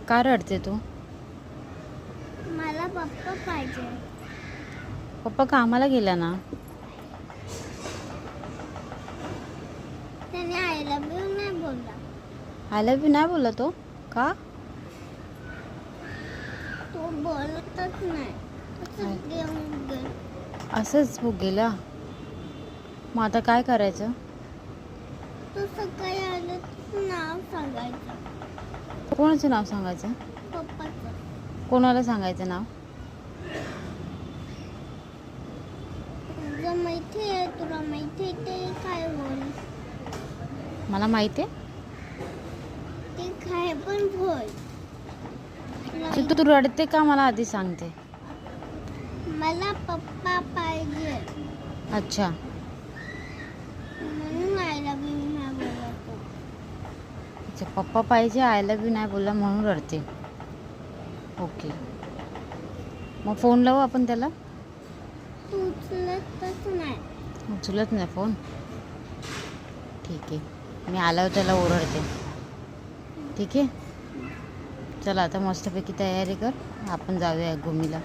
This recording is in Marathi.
का रडते तू? मला पप्पा पाहिजे. पप्पा कामाला गेला ना. त्याने आय लव्ह यू नाही बोलला. आय लव्ह यू नाही बोलला तो. का? तो बोलतच नाही. असंच घेऊन गेला. असंच हो गेला. मग आता काय करायचं? तो सकाळी आलं तर नाव सांगायचं. कोणाचं नाव सांगायचं? पप्पाचं. कोणाला सांगायचं नाव? तुझं माहिती आहे, तुला माहिती आहे ते काय बोल. मला माहिती आहे. ते काय पण बोल. तू रडते का मला आधी सांगते. मला पप्पा पाहिजे. अच्छा. म्हणून आय लव्ह यू नाही बोलतो. अच्छा, पप्पा पाहिजे आय लव्ह यू नाही बोलला म्हणून रडते. ओके. मग फोन लावू आपण त्याला? तू उचलतच नाही. उचलत नाही फोन. ठीक आहे, मी आल्यावर त्याला ओरडते. ठीक आहे. चला आता मस्तपैकी तयारी कर, आपण जाऊया घुमीला.